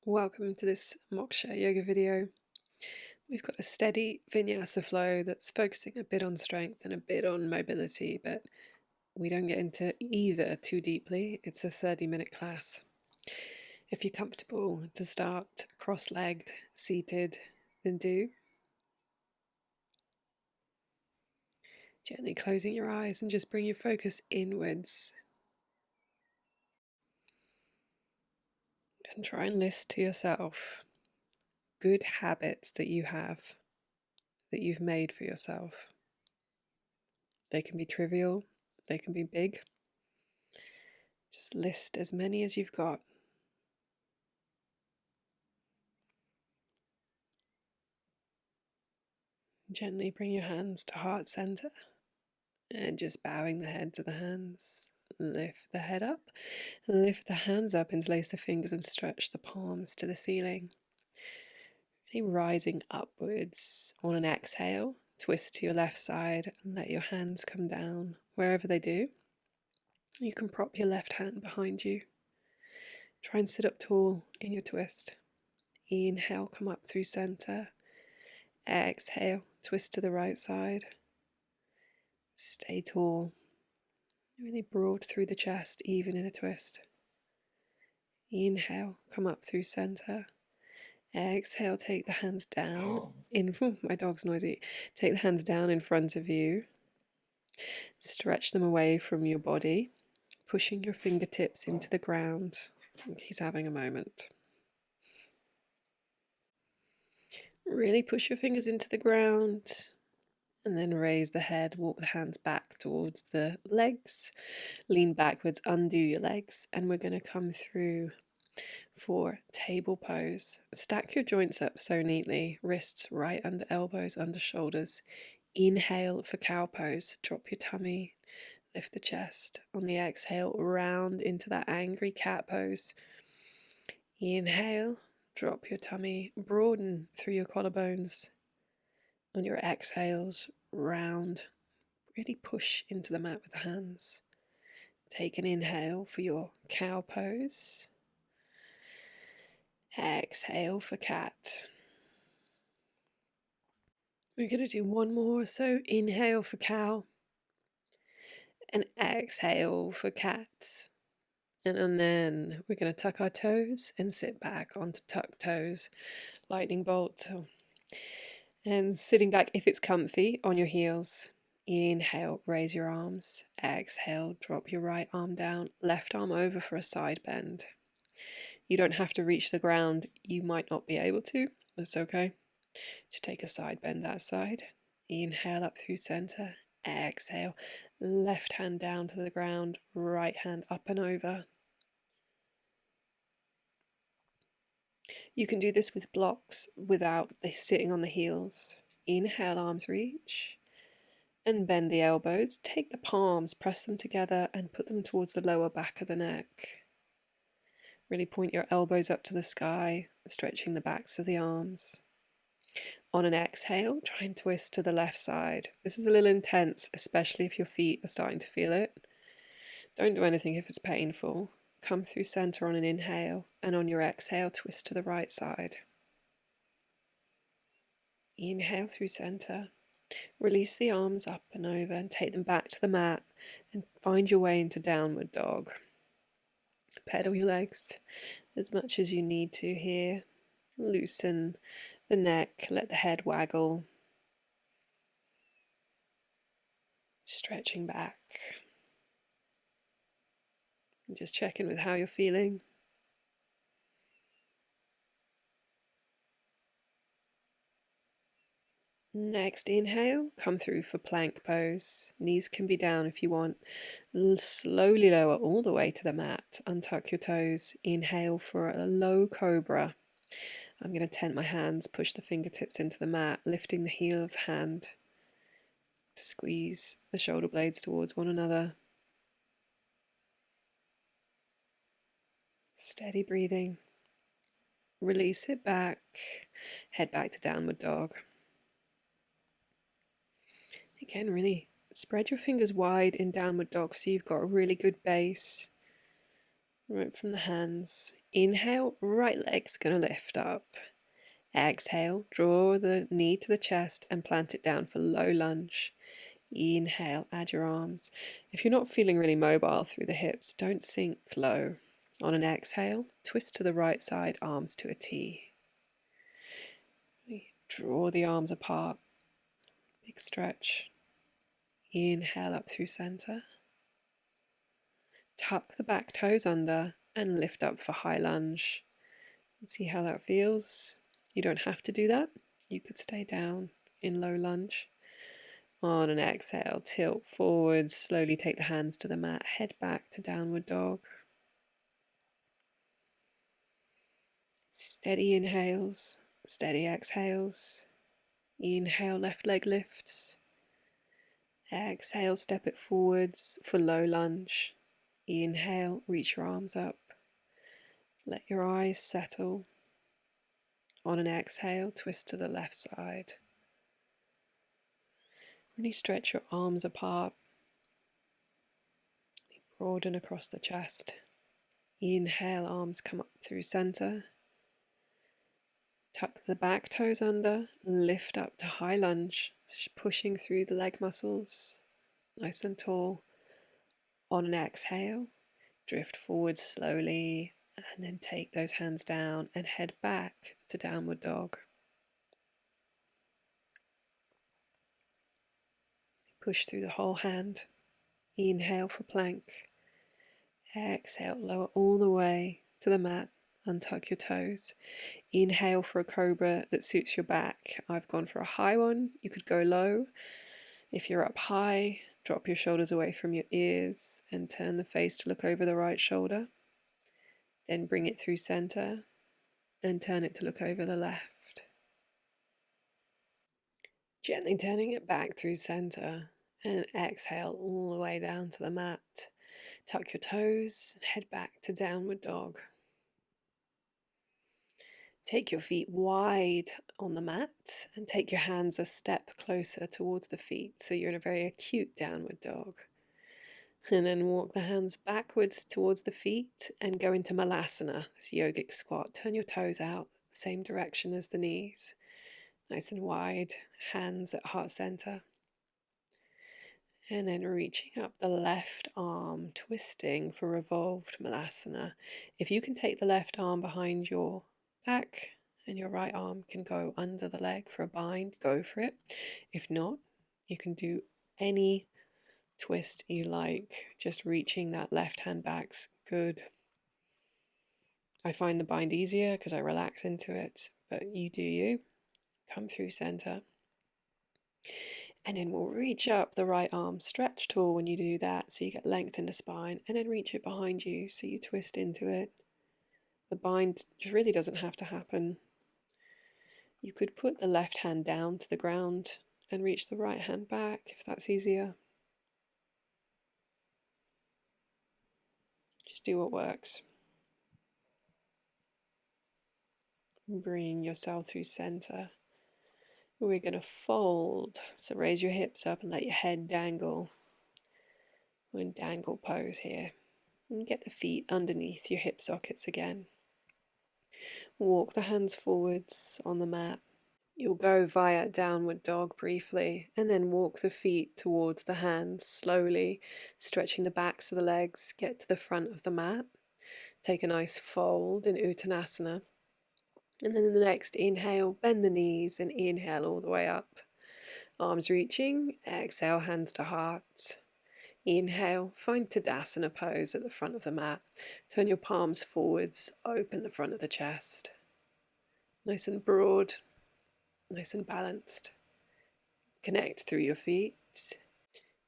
Welcome to this Moksha yoga video. We've got a steady vinyasa flow that's focusing a bit on strength and a bit on mobility, but we don't get into either too deeply. It's a 30-minute class. If you're comfortable to start cross-legged, seated, then do. Gently closing your eyes and just bring your focus inwards. And try and list to yourself good habits that you have, that you've made for yourself. They can be trivial, they can be big. Just list as many as you've got. Gently bring your hands to heart center and just bowing the head to the hands. Lift the head up, lift the hands up, interlace the fingers and stretch the palms to the ceiling. Really rising upwards on an exhale. Twist to your left side and let your hands come down wherever they do. You can prop your left hand behind you. Try and sit up tall in your twist. Inhale, come up through center. Exhale, twist to the right side. Stay tall. Really broad through the chest, even in a twist. Inhale, come up through center. Exhale, take the hands down. My dog's noisy. Take the hands down in front of you. Stretch them away from your body, pushing your fingertips into the ground. He's having a moment. Really push your fingers into the ground. And then raise the head, walk the hands back towards the legs. Lean backwards, undo your legs, and we're going to come through for table pose. Stack your joints up so neatly, wrists right under elbows, under shoulders. Inhale for cow pose, drop your tummy, lift the chest. On the exhale, round into that angry cat pose. Inhale, drop your tummy, broaden through your collarbones. On your exhales, round, really push into the mat with the hands. Take an inhale for your cow pose. Exhale for cat. We're going to do one more. So inhale for cow and exhale for cat. And then we're going to tuck our toes and sit back onto tucked toes. Lightning bolt. And sitting back, if it's comfy, on your heels. Inhale, raise your arms. Exhale, drop your right arm down. Left arm over for a side bend. You don't have to reach the ground. You might not be able to. That's okay. Just take a side bend that side. Inhale up through center. Exhale. Left hand down to the ground. Right hand up and over. You can do this with blocks without sitting on the heels. Inhale, arms reach. And bend the elbows. Take the palms, press them together and put them towards the lower back of the neck. Really point your elbows up to the sky, stretching the backs of the arms. On an exhale, try and twist to the left side. This is a little intense, especially if your feet are starting to feel it. Don't do anything if it's painful. Come through center on an inhale, and on your exhale, twist to the right side. Inhale through center. Release the arms up and over and take them back to the mat and find your way into downward dog. Pedal your legs as much as you need to here. Loosen the neck, let the head waggle. Stretching back. And just check in with how you're feeling. Next inhale, come through for plank pose. Knees can be down if you want. Slowly lower all the way to the mat. Untuck your toes. Inhale for a low cobra. I'm going to tent my hands, push the fingertips into the mat, lifting the heel of the hand to squeeze the shoulder blades towards one another. Steady breathing. Release it back. Head back to downward dog. Again, really spread your fingers wide in downward dog so you've got a really good base. Right from the hands. Inhale, right leg's going to lift up. Exhale, draw the knee to the chest and plant it down for low lunge. Inhale, add your arms. If you're not feeling really mobile through the hips, don't sink low. On an exhale, twist to the right side, arms to a T. Draw the arms apart. Big stretch. Inhale up through center. Tuck the back toes under and lift up for high lunge. See how that feels. You don't have to do that. You could stay down in low lunge. On an exhale, tilt forwards, slowly take the hands to the mat, head back to downward dog. Steady inhales, steady exhales. Inhale, left leg lifts. Exhale, step it forwards for low lunge. Inhale, reach your arms up. Let your eyes settle. On an exhale, twist to the left side. Really stretch your arms apart. Broaden across the chest. Inhale, arms come up through center. Tuck the back toes under, lift up to high lunge, just pushing through the leg muscles, nice and tall. On an exhale, drift forward slowly, and then take those hands down and head back to downward dog. Push through the whole hand. Inhale for plank. Exhale, lower all the way to the mat, untuck your toes. Inhale for a cobra that suits your back. I've gone for a high one. You could go low. If you're up high, drop your shoulders away from your ears and turn the face to look over the right shoulder. Then bring it through center and turn it to look over the left. Gently turning it back through center and exhale all the way down to the mat. Tuck your toes, head back to downward dog. Take your feet wide on the mat and take your hands a step closer towards the feet so you're in a very acute downward dog. And then walk the hands backwards towards the feet and go into malasana, this yogic squat. Turn your toes out, same direction as the knees. Nice and wide, hands at heart center. And then reaching up the left arm, twisting for revolved malasana. If you can take the left arm behind your back and your right arm can go under the leg for a bind, go for it. If not, you can do any twist you like. Just reaching that left hand back's good. I find the bind easier because I relax into it, but you do you. Come through center. And then we'll reach up the right arm, stretch tall when you do that so you get length in the spine, and then reach it behind you so you twist into it. The bind really doesn't have to happen. You could put the left hand down to the ground and reach the right hand back if that's easier. Just do what works. Bring yourself through center. We're going to fold, so raise your hips up and let your head dangle. We're in dangle pose here. And get the feet underneath your hip sockets again. Walk the hands forwards on the mat. You'll go via downward dog briefly and then walk the feet towards the hands slowly, stretching the backs of the legs, get to the front of the mat. Take a nice fold in Uttanasana. And then in the next inhale, bend the knees and inhale all the way up. Arms reaching, exhale, hands to heart. Inhale, find Tadasana pose at the front of the mat. Turn your palms forwards, open the front of the chest. Nice and broad, nice and balanced. Connect through your feet.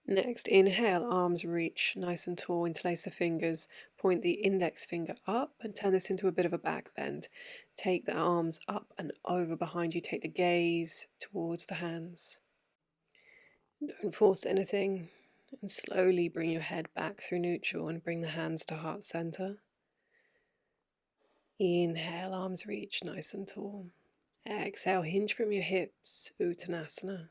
Next, inhale, arms reach nice and tall, interlace the fingers, point the index finger up and turn this into a bit of a back bend. Take the arms up and over behind you, take the gaze towards the hands. Don't force anything and slowly bring your head back through neutral and bring the hands to heart center. Inhale, arms reach nice and tall. Exhale, hinge from your hips, Uttanasana.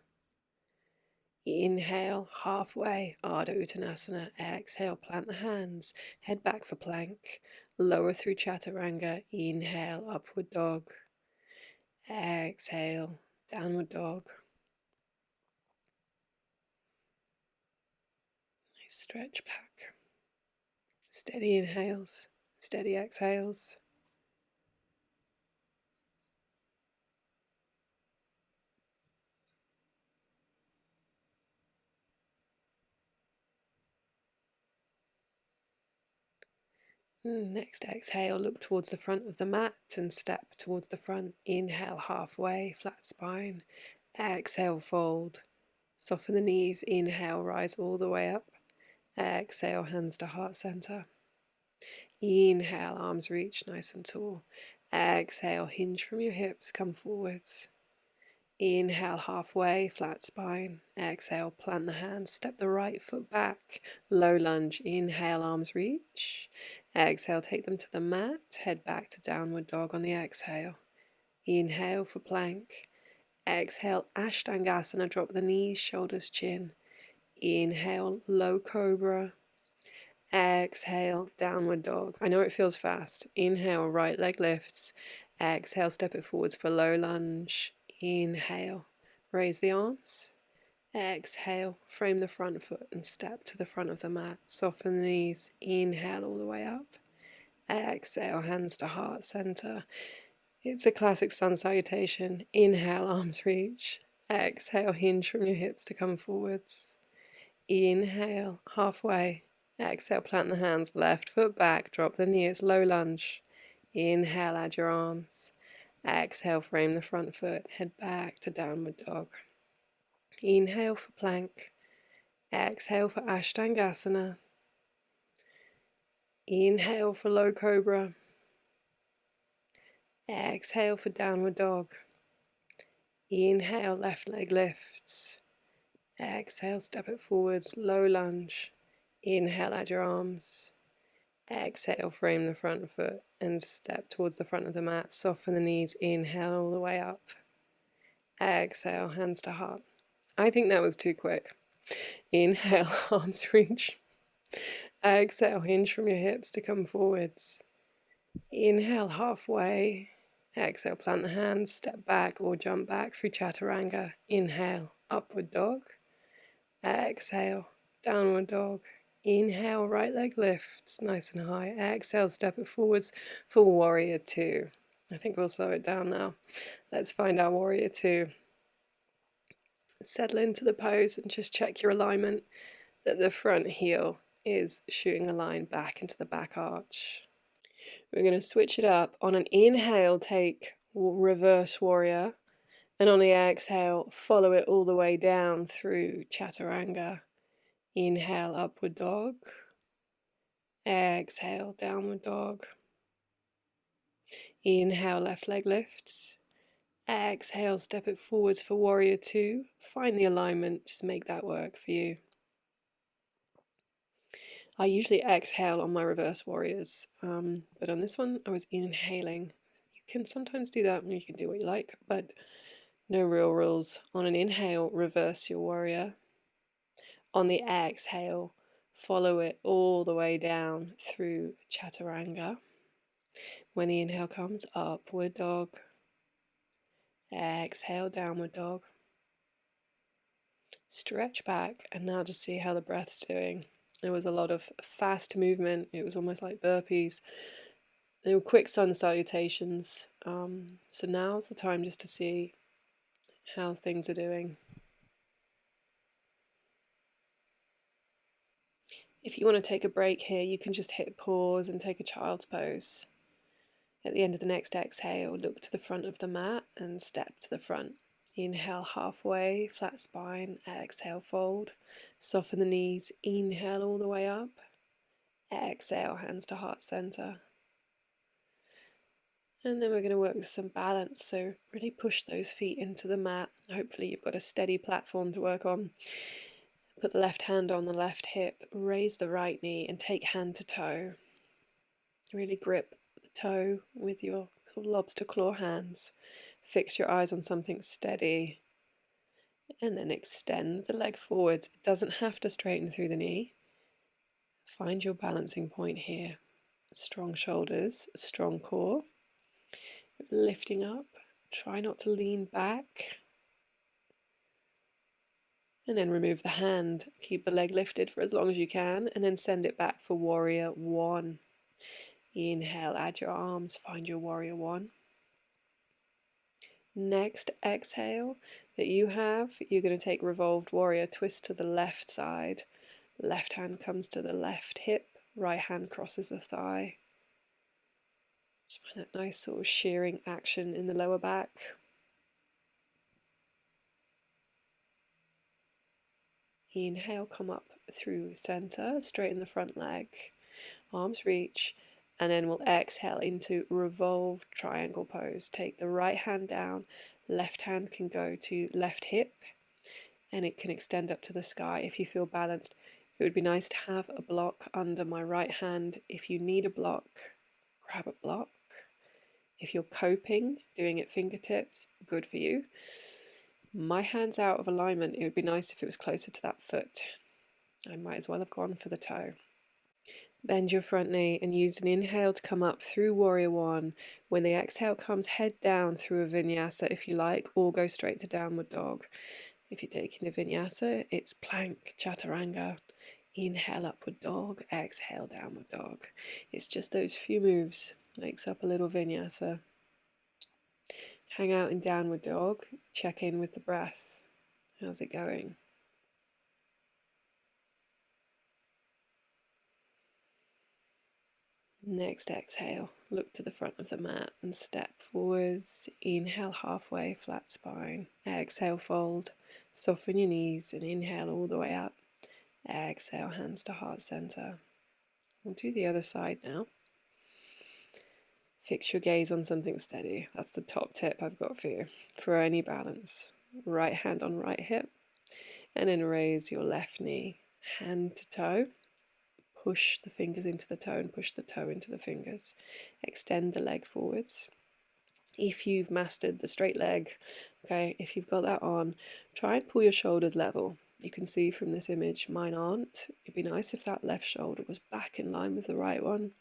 Inhale, halfway, Ardha Uttanasana. Exhale, plant the hands, head back for plank. Lower through chaturanga. Inhale, upward dog. Exhale, downward dog. Nice stretch back. Steady inhales, steady exhales. Next exhale, look towards the front of the mat and step towards the front. Inhale, halfway, flat spine. Exhale, fold. Soften the knees. Inhale, rise all the way up. Exhale, hands to heart center. Inhale, arms reach nice and tall. Exhale, hinge from your hips, come forwards. Inhale, halfway, flat spine. Exhale, plant the hands, step the right foot back. Low lunge. Inhale, arms reach. Exhale, take them to the mat. Head back to downward dog on the exhale. Inhale for plank. Exhale, Ashtangasana. Drop the knees, shoulders, chin. Inhale, low cobra. Exhale, downward dog. I know it feels fast. Inhale, right leg lifts. Exhale, step it forwards for low lunge. Inhale, raise the arms. Exhale, frame the front foot and step to the front of the mat. Soften the knees. Inhale all the way up. Exhale, hands to heart center. It's a classic sun salutation. Inhale, arms reach. Exhale, hinge from your hips to come forwards. Inhale, halfway. Exhale, plant the hands, left foot back, drop the knees, low lunge. Inhale, add your arms. Exhale, frame the front foot, head back to downward dog. Inhale for plank. Exhale for Ashtangasana. Inhale for low cobra. Exhale for downward dog. Inhale, left leg lifts. Exhale, step it forwards, low lunge. Inhale, add your arms. Exhale, frame the front foot and step towards the front of the mat. Soften the knees. Inhale all the way up. Exhale, hands to heart. I think that was too quick. Inhale, arms reach. Exhale, hinge from your hips to come forwards. Inhale, halfway. Exhale, plant the hands, step back or jump back through chaturanga. Inhale, upward dog. Exhale, downward dog. Inhale, right leg lifts nice and high. Exhale, step it forwards for warrior two. I think we'll slow it down now. Let's find our warrior two. Settle into the pose and just check your alignment, that the front heel is shooting a line back into the back arch. We're going to switch it up. On an inhale, take reverse warrior. And on the exhale, follow it all the way down through chaturanga. Inhale, upward dog. Exhale, downward dog. Inhale, left leg lifts. Exhale, step it forwards for warrior two. Find the alignment, just make that work for you. I usually exhale on my reverse warriors, but on this one I was inhaling. You can sometimes do that and you can do what you like, but no real rules. On an inhale, reverse your warrior. On the exhale, follow it all the way down through chaturanga. When the inhale comes, upward dog. Exhale, downward dog. Stretch back, and now just see how the breath's doing. There was a lot of fast movement. It was almost like burpees. They were quick sun salutations. So now's the time just to see how things are doing. If you want to take a break here, you can just hit pause and take a child's pose. At the end of the next exhale, look to the front of the mat and step to the front. Inhale halfway, flat spine. Exhale, fold. Soften the knees. Inhale all the way up. Exhale, hands to heart center. And then we're going to work with some balance. So really push those feet into the mat. Hopefully you've got a steady platform to work on. Put the left hand on the left hip. Raise the right knee and take hand to toe. Really grip the toe with your sort of lobster claw hands. Fix your eyes on something steady. And then extend the leg forwards. It doesn't have to straighten through the knee. Find your balancing point here. Strong shoulders, strong core. Lifting up. Try not to lean back. And then remove the hand. Keep the leg lifted for as long as you can, and then send it back for warrior one. Inhale, add your arms, find your warrior one. Next exhale that you have, you're going to take revolved warrior, twist to the left side. Left hand comes to the left hip, right hand crosses the thigh. Just find that nice sort of shearing action in the lower back. Inhale, come up through center, straighten the front leg, arms reach, and then we'll exhale into revolved triangle pose. Take the right hand down, left hand can go to left hip, and it can extend up to the sky if you feel balanced. It would be nice to have a block under my right hand. If you need a block, grab a block. If you're coping, doing it fingertips, good for you. My hand's out of alignment. It would be nice if it was closer to that foot. I might as well have gone for the toe. Bend your front knee and use an inhale to come up through warrior one. When the exhale comes, head down through a vinyasa if you like, or go straight to downward dog. If you're taking the vinyasa, it's plank, chaturanga. Inhale, upward dog. Exhale, downward dog. It's just those few moves. Makes up a little vinyasa. Hang out in downward dog. Check in with the breath. How's it going? Next exhale, look to the front of the mat and step forwards. Inhale halfway, flat spine. Exhale, fold. Soften your knees and inhale all the way up. Exhale, hands to heart center. We'll do the other side now. Fix your gaze on something steady. That's the top tip I've got for you for any balance. Right hand on right hip, and then raise your left knee, hand to toe. Push the fingers into the toe and push the toe into the fingers. Extend the leg forwards. If you've mastered the straight leg, okay, if you've got that on, try and pull your shoulders level. You can see from this image, mine aren't. It'd be nice if that left shoulder was back in line with the right one.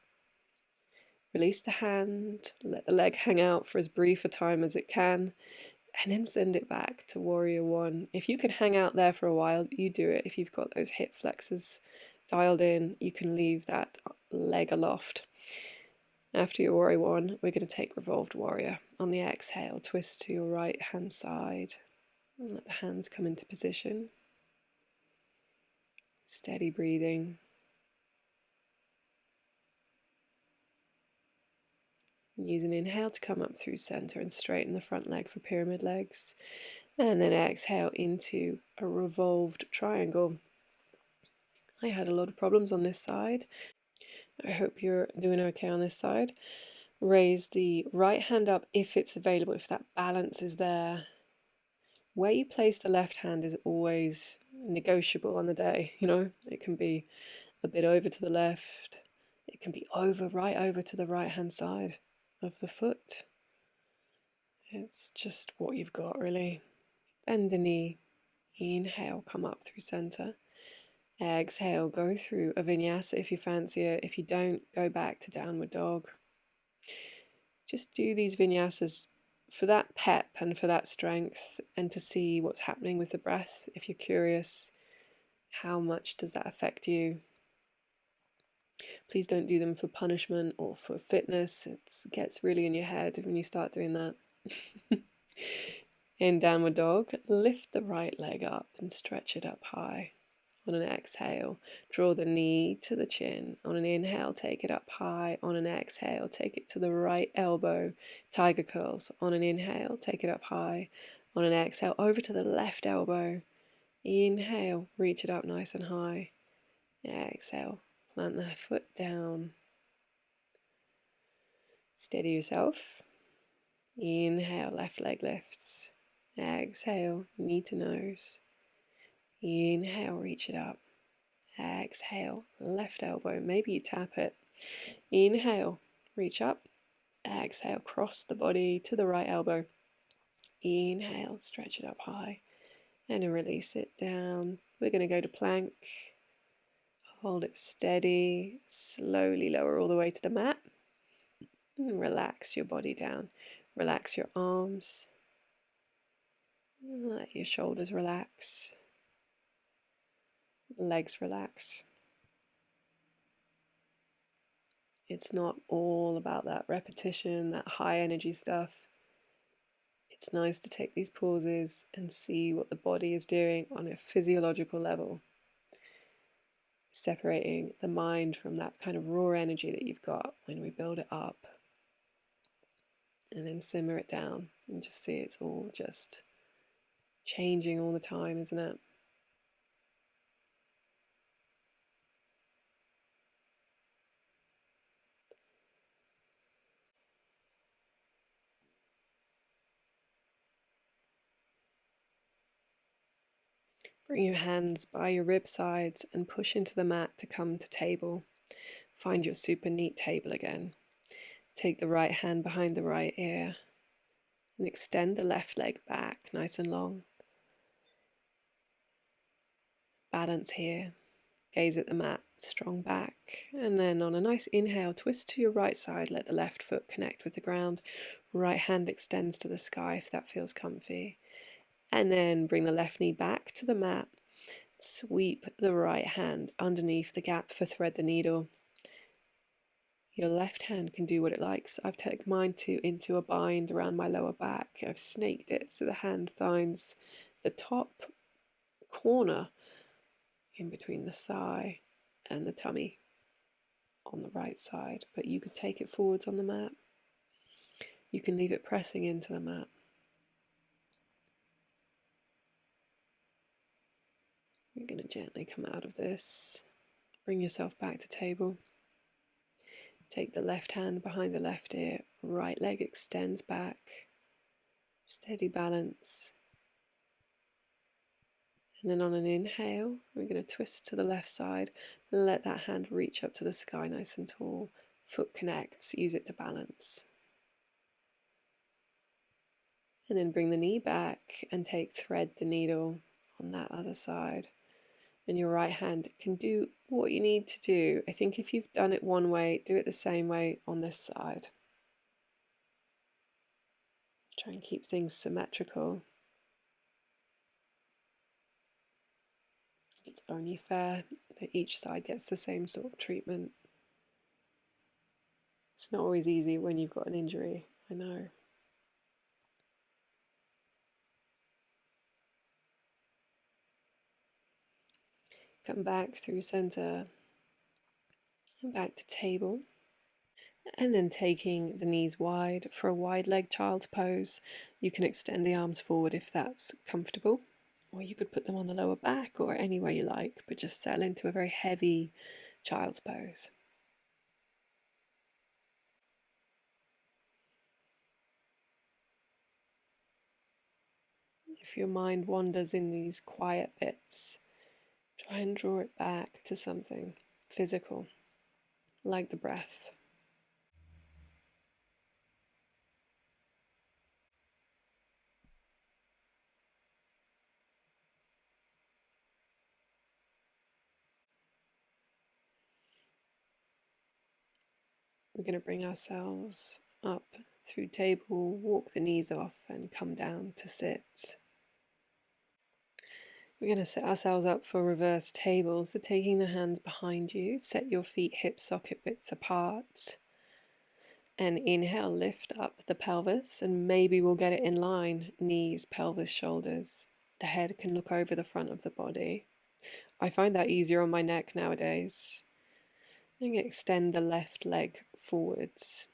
Release the hand, let the leg hang out for as brief a time as it can, and then send it back to warrior one. If you can hang out there for a while, you do it. If you've got those hip flexors dialed in, you can leave that leg aloft. After your warrior one, we're going to take revolved warrior. On the exhale, twist to your right hand side and let the hands come into position. Steady breathing. Use an inhale to come up through center and straighten the front leg for pyramid legs. And then exhale into a revolved triangle. I had a lot of problems on this side. I hope you're doing okay on this side. Raise the right hand up if it's available, if that balance is there. Where you place the left hand is always negotiable on the day, you know. It can be a bit over to the left. It can be right over to the right hand side of the foot. It's just what you've got, really. Bend the knee. Inhale, come up through center. Exhale, go through a vinyasa if you fancy it. If you don't, go back to downward dog. Just do these vinyasas for that pep and for that strength, and to see what's happening with the breath. If you're curious, how much does that affect you? Please don't do them for punishment or for fitness. It gets really in your head when you start doing that. In downward dog, lift the right leg up and stretch it up high. On an exhale, draw the knee to the chin. On an inhale, take it up high. On an exhale, take it to the right elbow. Tiger curls. On an inhale, take it up high. On an exhale, over to the left elbow. Inhale, reach it up nice and high. Exhale, plant the foot down. Steady yourself. Inhale, left leg lifts. Exhale, knee to nose. Inhale, reach it up. Exhale, left elbow. Maybe you tap it. Inhale, reach up. Exhale, cross the body to the right elbow. Inhale, stretch it up high. And then release it down. We're going to go to plank. Hold it steady, slowly lower all the way to the mat. And relax your body down. Relax your arms. Let your shoulders relax. Legs relax. It's not all about that repetition, that high energy stuff. It's nice to take these pauses and see what the body is doing on a physiological level. Separating the mind from that kind of raw energy that you've got when we build it up. And then simmer it down and just see it's all just changing all the time, isn't it? Bring your hands by your rib sides and push into the mat to come to table. Find your super neat table again. Take the right hand behind the right ear and extend the left leg back nice and long. Balance here. Gaze at the mat, strong back. And then on a nice inhale, twist to your right side. Let the left foot connect with the ground. Right hand extends to the sky if that feels comfy. And then bring the left knee back to the mat. Sweep the right hand underneath the gap for thread the needle. Your left hand can do what it likes. I've taken mine into a bind around my lower back. I've snaked it so the hand finds the top corner in between the thigh and the tummy on the right side. But you could take it forwards on the mat. You can leave it pressing into the mat. You're going to gently come out of this. Bring yourself back to table. Take the left hand behind the left ear. Right leg extends back. Steady balance. And then on an inhale, we're going to twist to the left side. Let that hand reach up to the sky nice and tall. Foot connects. Use it to balance. And then bring the knee back and take thread the needle on that other side. And your right hand can do what you need to do. I think if you've done it one way, do it the same way on this side. Try and keep things symmetrical. It's only fair that each side gets the same sort of treatment. It's not always easy when you've got an injury, I know. Come back through center and back to table. And then taking the knees wide for a wide leg child's pose. You can extend the arms forward if that's comfortable, or you could put them on the lower back or anywhere you like, but just settle into a very heavy child's pose. If your mind wanders in these quiet bits, try and draw it back to something physical, like the breath. We're going to bring ourselves up through table, walk the knees off and come down to sit. We're going to set ourselves up for reverse table. So taking the hands behind you, set your feet hip socket width apart. And inhale, lift up the pelvis and maybe we'll get it in line. Knees, pelvis, shoulders. The head can look over the front of the body. I find that easier on my neck nowadays. And extend the left leg forwards.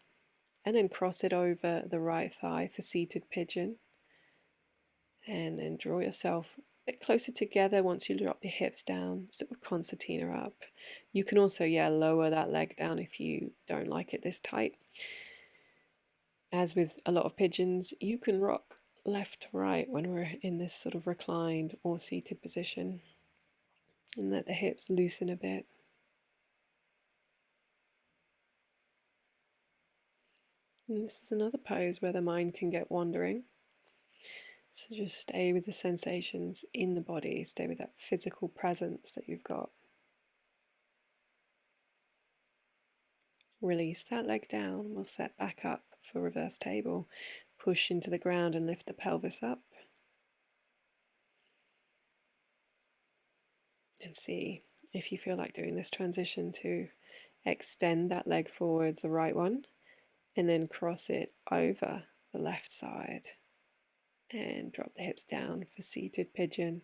And then cross it over the right thigh for seated pigeon. And then draw yourself a bit closer together once you drop your hips down, sort of concertina up. You can also, lower that leg down if you don't like it this tight. As with a lot of pigeons, you can rock left to right when we're in this sort of reclined or seated position. And let the hips loosen a bit. And this is another pose where the mind can get wandering. So just stay with the sensations in the body, stay with that physical presence that you've got. Release that leg down. We'll set back up for reverse table. Push into the ground and lift the pelvis up. And see if you feel like doing this transition to extend that leg forwards, the right one, and then cross it over the left side and drop the hips down for seated pigeon.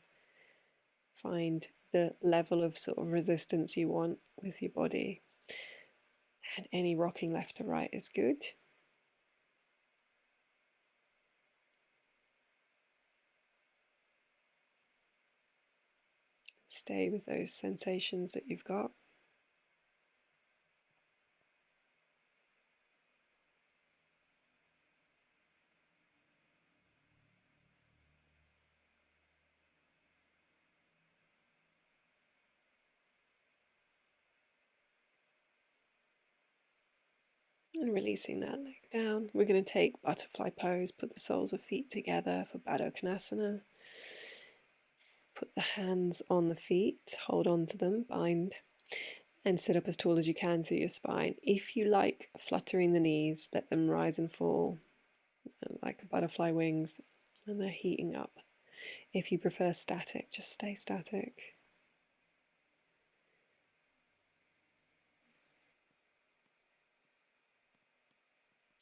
Find the level of sort of resistance you want with your body, and any rocking left to right is good. Stay with those sensations that you've got. And releasing that leg down. We're going to take butterfly pose, put the soles of feet together for Baddha Konasana. Put the hands on the feet, hold on to them, bind, and sit up as tall as you can through your spine. If you like fluttering the knees, let them rise and fall like butterfly wings, and they're heating up. If you prefer static, just stay static.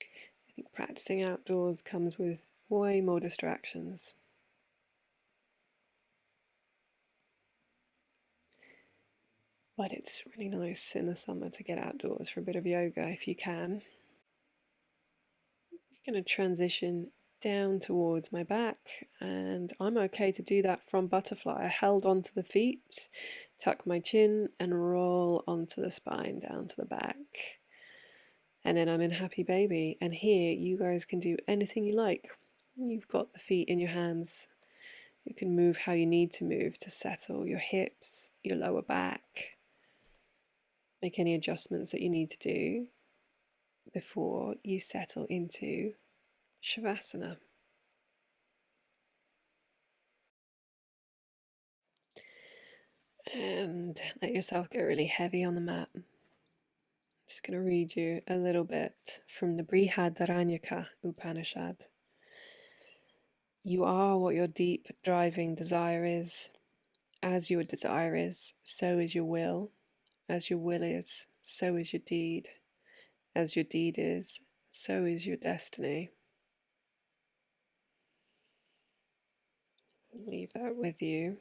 I think practicing outdoors comes with way more distractions. But it's really nice in the summer to get outdoors for a bit of yoga if you can. I'm going to transition down towards my back, and I'm okay to do that from butterfly. I held onto the feet, tuck my chin, and roll onto the spine down to the back. And then I'm in happy baby. And here you guys can do anything you like. You've got the feet in your hands. You can move how you need to move to settle your hips, your lower back. Make any adjustments that you need to do before you settle into Shavasana. And let yourself get really heavy on the mat. I'm just going to read you a little bit from the Brihadaranyaka Upanishad. You are what your deep driving desire is. As your desire is, so is your will. As your will is, so is your deed. As your deed is, so is your destiny. Leave that with you.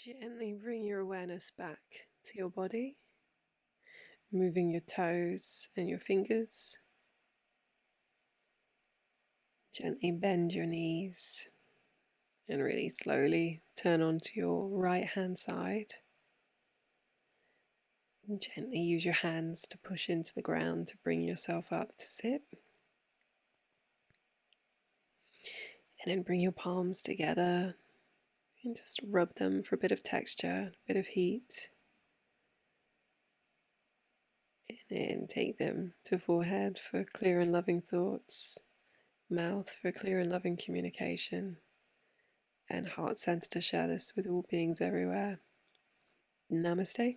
Gently bring your awareness back to your body, moving your toes and your fingers. Gently bend your knees and really slowly turn onto your right hand side. And gently use your hands to push into the ground to bring yourself up to sit. And then bring your palms together and just rub them for a bit of texture, a bit of heat. And then take them to forehead for clear and loving thoughts, mouth for clear and loving communication, and heart center to share this with all beings everywhere. Namaste.